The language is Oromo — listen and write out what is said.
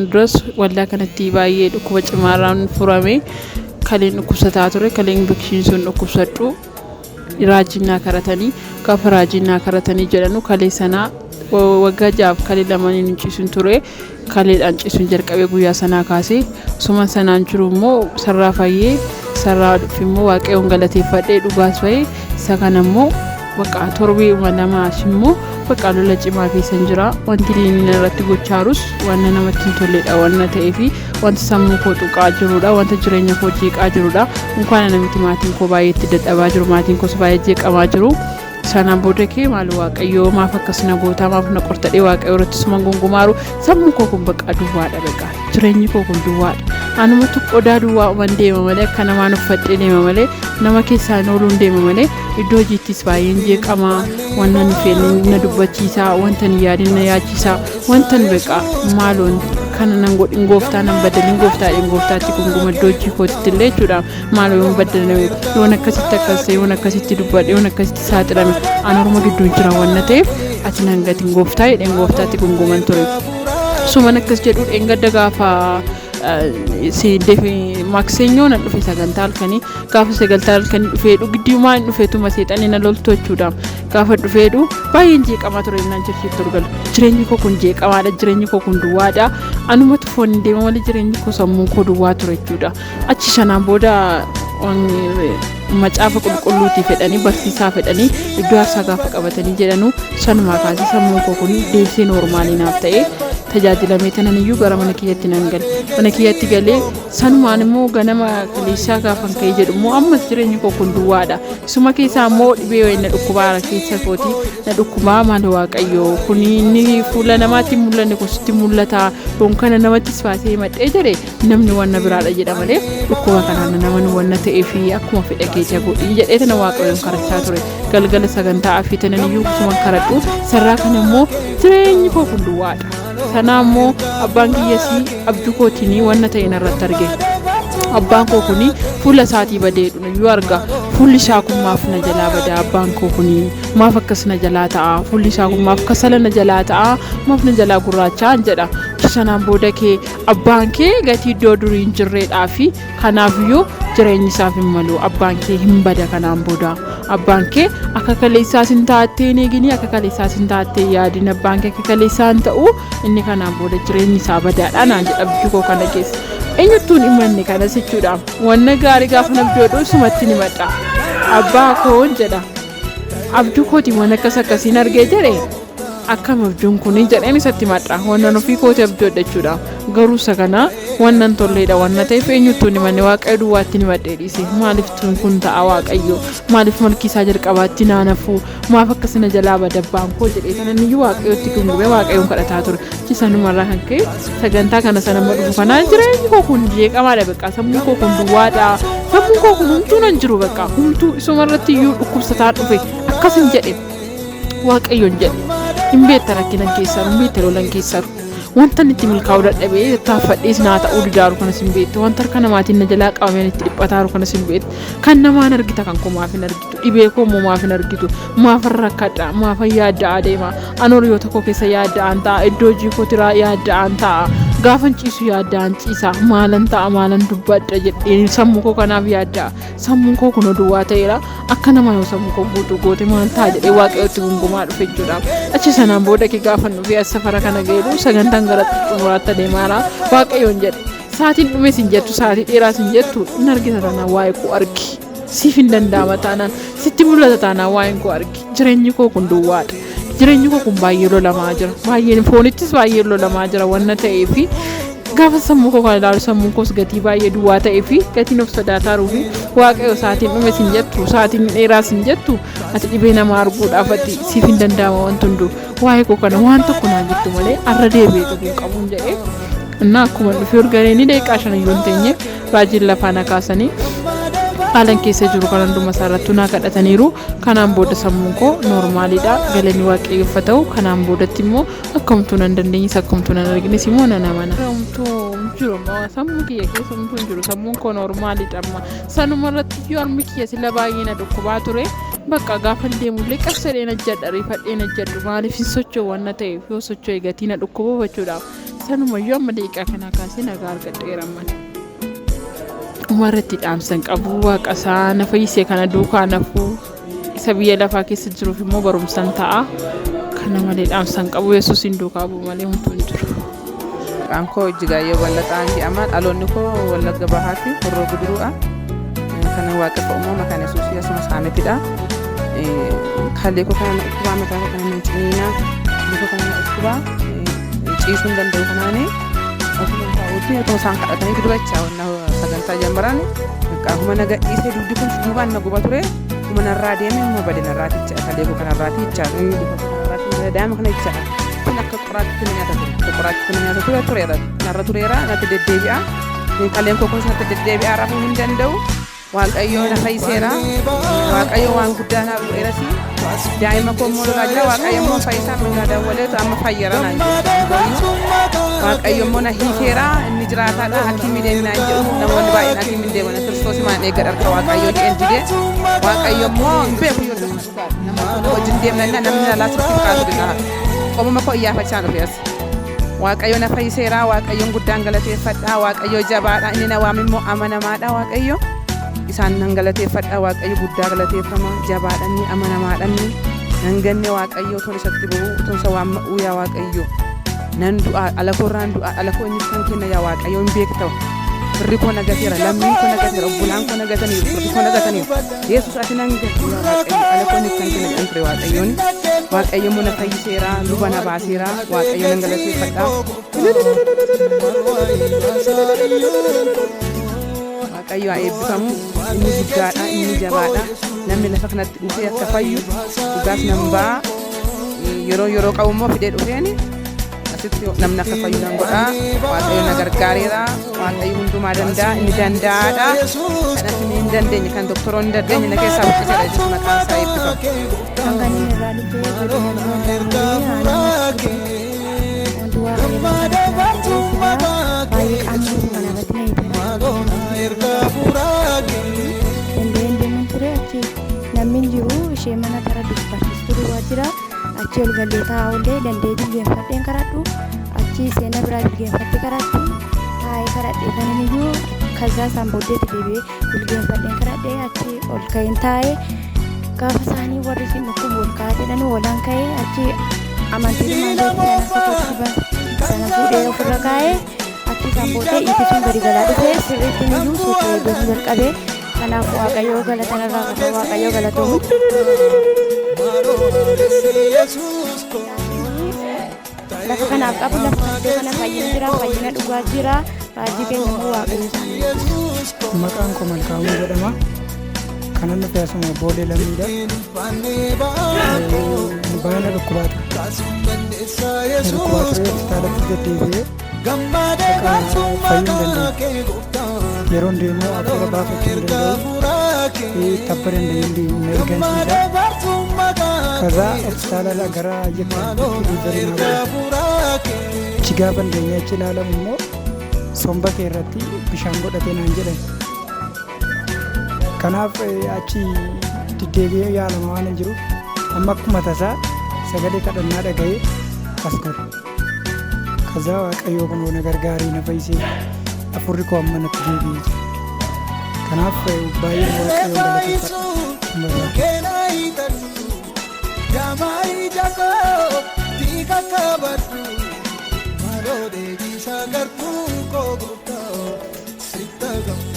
Andros waldaa kanatti baay'ee dhukkuba cimaarraan furame kaleen dhukkubsataa ture kaleen bikshiin sun dhukkubsadhu raajinaa karatanii gaafa raajinaa karatanii jedhanu kalee sanaa waggaa jaaf kalee lamaniin ciisuun ture kaleedhaan ciisuun jalqabee guyyaa sanaa kaasee suma sanaan jiru immoo sarraa fayyee sarraa dhufi immoo waaqayyoon galateeffadhee dhugaas fayyee isa kana immoo bakka torbii namaa immoo bakka lola cimaa keessan jira wanti inni irratti gochaarus waan namatti hin tolledha waan ta'eefi wanti sammuu koo tuqaa jirudha wanta jireenya koo jeeqaa jirudha inkaan namatti maatiin koo baay'eetti dadhabaa jiru maatiin koos baay'ee jeeqamaa jiru sanaan booda kee maal waaqayyoo maaf akkasina gootaa maaf na qortadhee waaqayyoo irratti suma gongumaaru sammuu koo kun bakka duwwaadha bakka jireenyi koo kun duwwaadha anumatu qodaa duwwaa uman deema malee akka namaan uffadhee deema malee nama keessaan ooluun deema malee iddoo hojiittis baay'een jeeqamaa wanta nufeen na dubbachiisaa wanta ni yaadin na yaachisaa wanta ni beekaa maaloon kana nan godhin gooftaa nan badalin gooftaadhaan gooftaatti gunguma iddoo hojii kootitti illee jechuudha maaloo yoon badalame yoon akkasitti akkasee yoon akkasitti dubbadhe yoon akkasitti saaxilame an orma gidduun jira waan ta'eef ati nan gatiin gooftaa jedheen gooftaatti gunguman ture suman akkas jedhu engadda gaafa si defi maksenyo na dhufe sagantaa halkanii gaafa sagantaa halkanii dhufee dhugiddiumaa hin dhufeetuma seexanii na loltu jechuudha gaafa dhufeedhu baay'een jeeqamaa ture naan jirti turgal jireenyi koo kun jeeqamaadha jireenyi koo kun duwwaadha anumatu foon deema malee jireenyi koo sammuu koo duwwaa ture jechuudha achi sanaan booda macaafa qulqulluutii fedhanii barsiisaa fedhanii iddoo aarsaa gaafa qabatanii jedhanu sanumaa kaasee sammuu koo kun deebisee noormaalii naaf ta'ee tajaajilamee tananiyyuu gara mana kiyyatti nan gale mana kiyyatti galee sanumaan immoo ganama kaleessaa gaafan ka'ee jedhu immoo ammas jireenyi koo kun duwwaadha isuma keessaa immoo dhibee wayii na dhukkubaara keessa kooti na dhukkubaa maal waaqayyoo kun inni fuula namaatti mul'anne kusitti mul'ata yoon kana namattis baasee madhee jedhe namni wanna biraadha jedha malee dhukkuba kanaan naman wanna ta'eefi akkuma fedha keessa godhii jedhee tana waaqayyoon kadhachaa ture galgala sagantaa fi tananiyyuu kusuma kadhadhu sarraa kana immoo jireenyi koo kun duwwaadha sanammoo abbaan kiyyasii abduu kootinii wanna ta'e narratti arge abbaan koo kuni fuula isaatii badeedhu yoo arga fuulli isaa kun maaf na jalaa badaa abbaan koo kuni maaf akkas na jalaa ta'a fuulli isaa kun maaf kasala na jalaa ta'a maaf na jalaa gurraachaa jedha sanaan booda kee abbaan kee gatii iddoo durii hin jirreedhaa fi kanaafiyyuu jireenyi isaaf hin malu abbaan kee hin bada kanaan booda abbaan kee akka kaleessaas hin taattee neegini akka kaleessaas hin taattee yaadin abbaan kee akka kaleessaan ta'u inni kanaan booda jireenyi isaa badaadha naan jedha abdii koo kana keessa eenyuttuun himanne kanas jechuudha wanna gaarii gaafa nabdoodhu sumatti ni madha abbaa koon jedha abduu kooti waan akkas akkasiin argee jedhe akkam abjuun kun jedheen isatti madha wanna ofii kooti abdoodha jechuudha garuu sagana wannan tolleedha wanna ta'eef eenyuttuun himanne waaqayyo duwwaatti ni madhee dhiise maaliif tun kun ta'a waaqayyo maaliif malkii isaa jalqabaatti naanafu maaf akkasina jalaa badabbaan koo jedhee tananiyyuu waaqayyotti gungumee waaqayyoon kadhataa ture chisanumarraa kan ka'e sagantaa kana sanamma dhufu kanaan jireenyi koo kun jeeqamaadha beekaa sammuu koo kun duwwaadha sammuu koo kun humtuu nan jiru beekaa humtuu isumarratti iyyuu dhukkubsataa dhufe akkasin jedhe waaqayyoon jedhe hin beekta rakkinan keessaa hin beekta lolan keessaa wanta itti milkaa'uu dadhabee taaffadhees naa ta'uu didaaru kanas hin beektu wanta harka namaatiin na jalaa qabameen itti dhiphataaru kanas hin beektu kan namaan argita kan koo maaf hin argitu dhibee koo immoo maaf hin argitu maafan rakkadha maafan yaadda adeema anoor yoo tokko keessa yaadda'an ta'a iddoo hojii kootiraa yaadda'an ta'a gaafan ciisu yaadda'an ciisa maalan ta'a maalan dubbadha jedhee sammuu koo kanaaf yaadda'a sammuun koo kun duwwaa ta'eera akka nama yoo sammuu koo guutuu goote maal ta'a jedhee waaqayyotti gungumaa dhufe jechuudha achi sanaan booda kee gaafan dhufee as safara kana geedu sagantaan gara xumuraatti deemaara waaqayyoon jedhe saatiin dhumes hin jettu saatii dheeraas hin jettu hin argita taanaan waa'ee koo argi siif hin danda'ama taanaan sitti mul'ata taanaan waa'een koo argi jireenyi koo kun duwwaadha jireenyi koo kun baay'ee lolamaa jira baay'een foonittis baay'ee lolamaa jira wanna ta'eefi gaafa sammuu koo kana ilaalu sammuun koos gatii baay'ee duwwaa ta'eefi gatiin of sodaataaruu fi waaqayyo saatiin dhumes hin jettu saatiin dheeraas hin jettu ati dhibee nama arguudhaaf ati siif hin danda'ama wanti hunduu waa'ee koo kana waan tokko naa jettu malee arra deebi'ee qabuun qabuun jedhee innaa akkuma dhufee urganeenii deeqaa shanayyoon teenye raajiin lafaan akaasanii haalan keessa jiru kan hunduma isaarrattuu naa kadhataniiru kanaan booda sammuun koo noormaaliidha galanii waaqayyoof ta'u kanaan boodatti immoo akkamtuu nan dandeenyis akkamtuu nan argines immoo nan amana jiru sammuu kiyya keessa humtuun jiru sammuun koo noormaaliidha amma sanumarratti yoo harmi kiyya sila baay'ee na dhukkubaa ture bakka gaafa deemullee qabsadeen ajjadha riifadheen ajjadhu maaliif hin socho'u waan ta'eef yoo socho'e gatii na dhukkuba bachuudhaaf sanumayyuu amma daqiiqaa kana kaasee nagaa argadheeramman umarratti dhaamsan qabu waaqa isaa na fayyisee kana duukaa nafuu isa biyya lafaa keessa jiruuf immoo barumsan ta'a kana malee dhaamsan qabu yesuusin duukaa bu'u malee homtuu hin jiru. Anko Jigaayoo Wallaxaan jedhama dhaloonni koo Wallagga Bahaati Horroo Guduruudha. Kana waaqeffa uumama kan yesuus asuma saametidha. Kallee koo kana dhukkubaa mataa koo kana minciniina luka kana dhukkubaa ciisuu hin danda'u kanaani ofuma taa'uutti otoo isaan kadhatanii dubachaa wanna sagantaa jambaran akkuma naga dhiisee dubdi kun duubaan na guba ture kuma narraa deeme immoo bade narraa ticha kallee koo kanarraa ticha luka kanarraa daa'ima kana ticha kun akka qoraatti na nyaata ture qoraatti na nyaata ture narra tureera natti deddeebi'a kalleen koo kun natti deddeebi'a rafuu hin danda'u. Waaqayyo na fayyiseera waaqayyo waan guddaa naaf godheeras daa'ima koo immoo lolaa jira waaqayyo immoo fayyisaa nu daawwaleetu amma fayyara naan jedhu waaqayyo immoo na hiikeera inni jiraataadha hakiimii deeminaa jedhu namoonni baay'een hakiimiin deemana kiristoos maan eega dharka waaqayyo jedheen jige waaqayyo immoo hin beeku yoo namoonni wajjin deemnanna namni laalaa sirriitti kaatu dinaa qomuma koo iyyaafachaa dhufees waaqayyo na fayyiseera waaqayyoon guddaan galateeffadha waaqayyo jabaadha inni na waame immoo amanamaadha waaqayyo isaan nan galateeffadha waaqayyo guddaa galateeffama jabaadhanni amanamaadhanni nan ganne waaqayyo toon isatti bu'u toon isa waan ma'uu yaa waaqayyo nan du'a alakoorraan du'a alakoo inni kan kenna yaa waaqayyo hin beektaw firri koo nagateera lammiin koo nagateera obbolaan koo nagataniiru firri koo nagataniiru yesus ati nan gate yaa waaqayyo alakoo inni kan kenna jedhan ture waaqayyoon waaqayyo immoo na fayyiseera luba na baaseera waaqayyo nan galateeffadha. Waaqayyo haa eebbifamu inni guddaadha inni jabaadha namni lafa kanatti dhufee akka fayyu dhugaas nan ba'a yeroo qabu immoo fidee dhufeeni asitti namni akka fayyu nan godha waaqayyo na gargaareera waaqayyo hundumaa danda'a inni danda'aadha kan asini hin dandeenye kan doktoroon hin dandeenye na keessaa buqqiseera jechuun maqaan isaa eebbifamu. Kan inni irraa dhufee wanti baay'ee qaamni kanarratti namni jiru ishee mana tara dubbachistuu waajjira achi ol galee taa'ullee dandee jilbeenfadheen karadhu achi seena biraa jilbeenfadhe karatti taa'ee karadhe kananiyyuu kazaa isaan booddeetti deebi'ee jilbeenfadheen karadhe achi ol ka'een taa'ee gaafa isaanii warri isin dhukkubu ol kaa'aa jedhanii walaan ka'ee achi amantiin maallaqaa sana fuudhee ofirra kaa'ee achi isaan booddee ittisuun gadi galaa dhufee sirriitti niyyuu socho'ee deemuu jalqabee kanaaf waaqayyoo galatanarraa qaba waaqayyoo galatoomu. Lafa kanaaf qabu lafa kana fayyina jira fayyina dhugaa jira raajii keenya immoo waaqayyo isaanii. Maqaan koo Malkaamuu jedhama. Kanan dhufe asuma boolee lammiidha. Baay'ina dhukkubaatu. Dhukkubaatu hospitaalatti deddeebi'ee fayyuu hin danda'u. Yeroo deemu hafuura baafachuu hin danda'u. Tabba danda'ee deemu na ergansiisa. Kazaa hospitaala gara Yekkaatti achi gaafa dandeenye achi ilaalamu immoo somba kee irratti bishaan godhatee naan jedhan. Kanaaf achi deddeebi'ee yaalama waan hin jiruuf amma akkuma tasaa sagalee kadhannaa dhaga'ee as galu. Kazaa waaqayyoo kun na gargaarii na fayyisee afurri koo amma natti deebi'ee jira. Kanaaf baay'ee waaqayyoon galateeffadha.